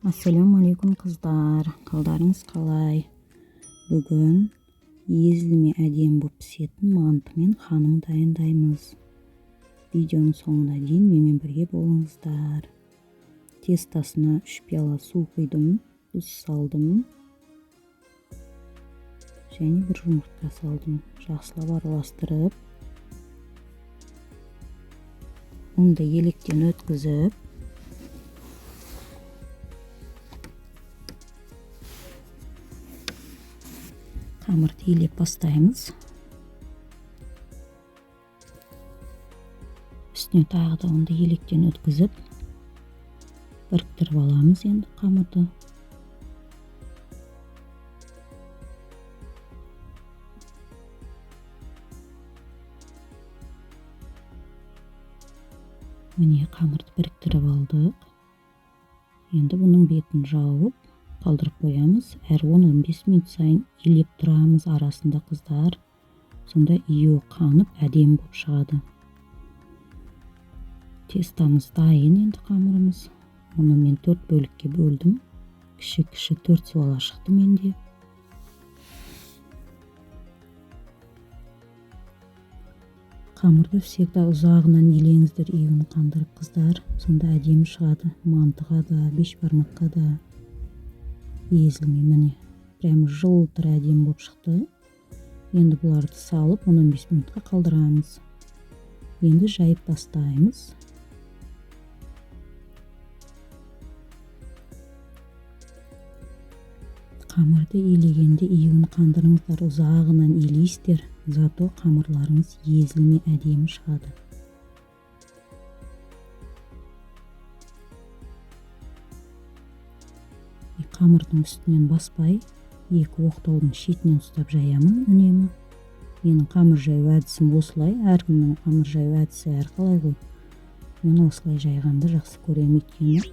Ассалаумағалейкум қыздар, қалдарыңыз қалай? Бүгін езілме әдемі болып пісетін манты мен ханым дайындаймыз. Видеоның соңына дейін менімен бірге болыңыздар. Тестасына 3 пиала су құйдым, тұз салдым және 1 жұмыртқа салдым. Жақсылап араластырып, ұнды електен өткізіп, қамырды илеп бастаймыз. Үстіне тағы да ұнды електен өткізіп, біріктіріп аламыз енді қамырды. Міне қамырды біріктіріп алдық. Енді бұның бетін жауып, қалдырып қоямыз. Әр 10-15 минут сайын илеп тұрамыз арасында қыздар. Сонда июі қанып әдемі болып шығады. Тестамыз дайын енді қамырымыз. Оны мен 4 бөлікке бөлдім. Кіші 4 суала шықты менде. Қамырды всегда ұзағынан илеңіздер, июін қандырып қыздар. Сонда әдемі шығады. Мантыға да, бешбармаққа да езілмей, міне. Прямо жылтыр әдемі болып шықты. Енді бұларды салып 15 минутқа қалдырамыз. Енді жайып бастаймыз. Қамырды илегенде июін қандырыңыздар, ұзағынан илейсіздер. Зато қамырларыңыз езілмей әдемі шығады. Қамырдың үстінен баспай, 2 оқтаудың шетінен ұстап жаямын үнемі. Менің қамыр жаю әдісім осылай, әркімнің қамыр жаю әдісі әрқалай ғой. Мен осылай жайғанды жақсы көремін, өйткені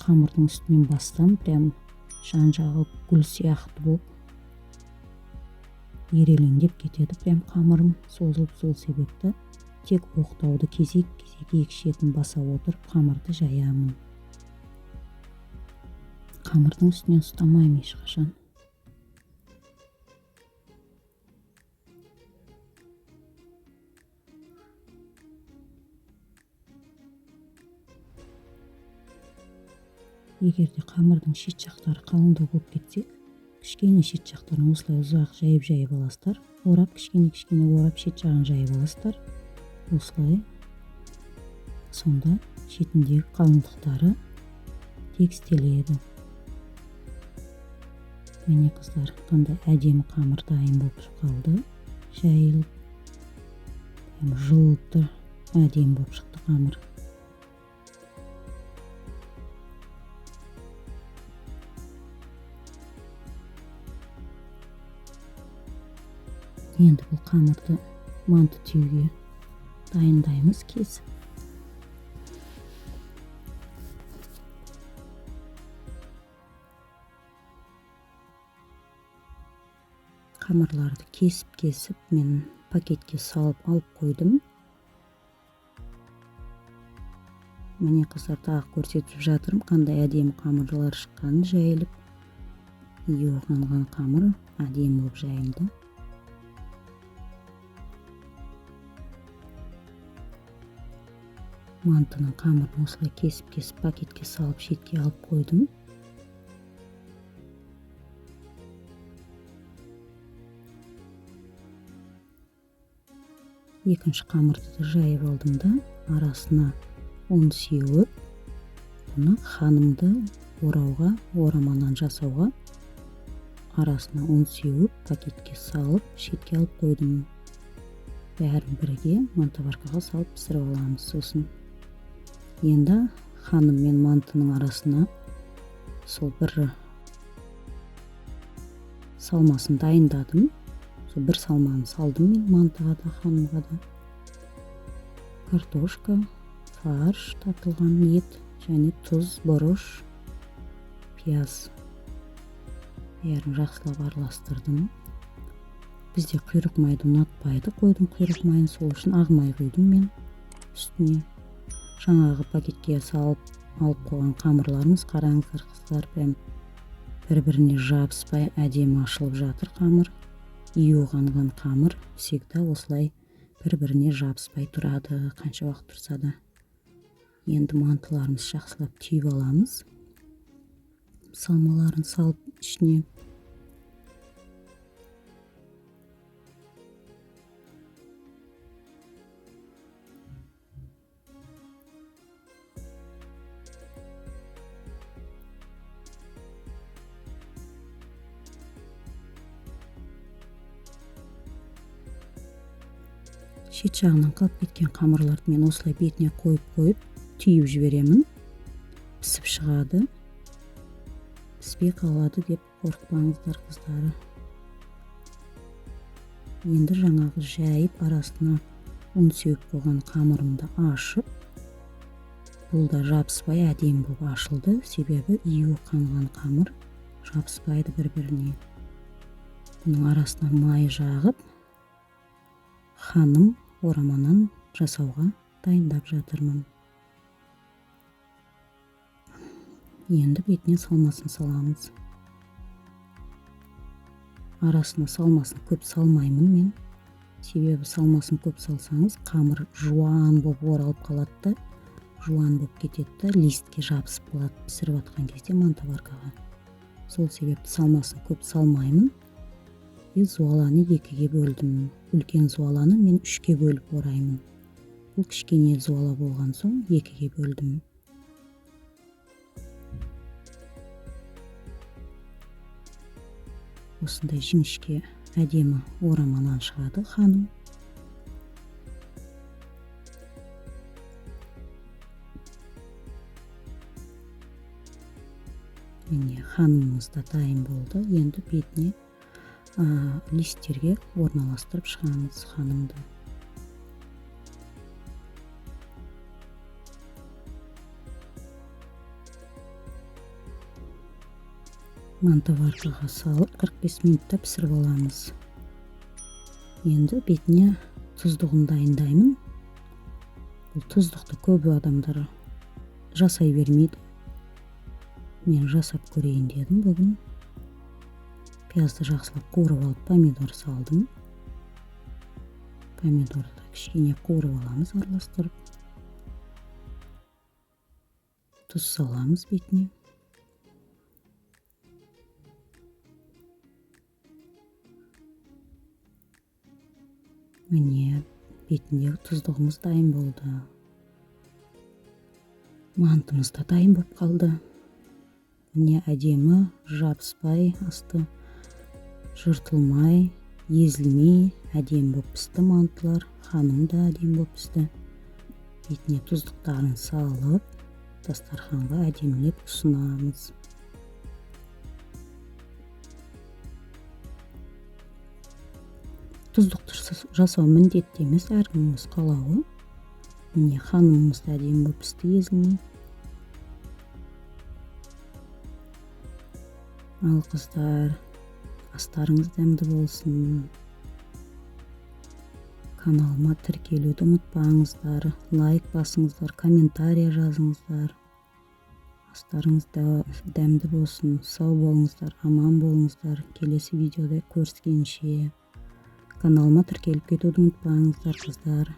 қамырдың үстінен бастан прям жан-жағы гүл сияқты болып ерелеңдеп кетеді. Прям қамырым созылып, сол себепті тек оқтауды кезек-кезек екі шетін баса отырып қамырды жаямын. Қамырдың үстінен ұстамаймын ешқашан. Егерде қамырдың шет жақтары қалыңдау болып кетсе, кішкене шет жақтарын осылай ұзақ жайып аласыздар. Орап, кішкене орап, шет жағын жайып аласыздар. Осылай. Сонда шетіндегі қалыңдықтары тегістеледі. Міне қыздар, қандай әдемі қамыр дайын болып қалды. Жайылып, жылтыр әдемі болып шықты қамыр. Енді бұл қамырды манты түйуге дайындаймыз кесіп. Қамырларды кесіп мен пакетке салып алып қойдым. Міне қыздар, тағы көрсетіп жатырмын, қандай әдемі қамырлар шыққанын жайылып. Июі қанған қамыр әдемі болып жайылды. Мантының қамырын осылай кесіп пакетке салып шетке алып қойдым. Екінші қамырды да жайып алдым да, арасына ұн сеуіп, бұны ханымды орауға, ораманнан жасауға арасына ұн сеуіп, пакетке салып шетке алып қойдым. Бәрін бірге мантываркаға салып пісіріп аламыз. Сосын енді ханым мен мантының арасына сол бір салмасын дайындадым. Сол бір салманы салдым мен мантыға да, ханымға да. Картошка, фарш, тартылған ет, және тұз, бұрыш, пияз. Бәрін жақсылап араластырдым. Бізде құйрық майды ұнатпайды, қойдың құйрық майын, сол үшін ақ май құйдым мен үстіне. Жаңағы пакетке салып алып қойған қамырларымыз. Қараңыздар қыздар, прям бір-біріне жабыспай әдемі ашылып жатыр қамыр. Ию қанған қамыр всегда осылай бір-біріне жабыспай тұрады, қанша уақыт тұрса да. Енді мантыларымыз жақсылап түйіп аламыз. Салмаларын салып ішіне. Шет жағынан қалып кеткен қамырларды мен осылай бетіне қойып түйіп жіберемін. Пісіп шығады. Піспей қалады деп қорықпаңыздар қыздары. Енді жаңағы жайып арасына ұн сеуіп қойған қамырымды ашып, бұл да жабыспай әдемі болып ашылды. Себебі ию қанған қамыр жабыспайды бір-біріне. Бұның арасына май жағып, ханым ораманан жасауға дайындап жатырмын. Енді бетіне салмасын саламыз. Арасына салмасын көп салмаймын мен. Себебі салмасын көп салсаңыз, қамыр жуан болып оралып қалады да, жуан болып кетеді да, листке жабысып қалады пісіріп жатқан кезде мантоваркаға. Сол себепті салмасын көп салмаймын. И зуаланы екіге бөлдім. Үлкен зуаланы мен 3-ке бөліп ораймын. Бұл кішкене зуала болған соң екіге бөлдім. Осындай жіңішке әдемі ораманан шығады ханым. Міне ханымымыз да дайын болды. Енді бетіне листтерге орналастырып шығамыз ханымды. Мантоваркаға салып 45 минутта пісіріп аламыз. Енді бетіне тұздығын дайындаймын. Бұл тұздықты көбі адамдар жасай бермейді. Мен жасап көрейін дедім бүгін. Пиязды жақсылап қуырып алып, помидор салдым. Помидорды кішкене қуырып аламыз араластырып. Тұз саламыз бетіне. Міне бетіндегі тұздығымыз дайын болды. Мантымыз да дайын болып қалды. Міне әдемі, жабыспай, асты жыртылмай, езілмей әдемі болып пісті мантылар. Ханым да әдемі болып пісті. Бетіне тұздықтарын салып, дастарханға әдемілеп ұсынамыз. Тұздықты жасау міндетті емес, әркімнің өз қалауы. Міне ханымымыз да әдемі болып пісті, езілмей. Ал қыздар, астарыңыз дәмді болсын. Каналыма тіркелуді ұмытпаңыздар. Лайк басыңыздар, комментария жазыңыздар. Астарыңыз дәмді болсын. Сау болыңыздар, аман болыңыздар. Келесі видеода көріскенше. Каналыма тіркеліп кетуді ұмытпаңыздар қыздар.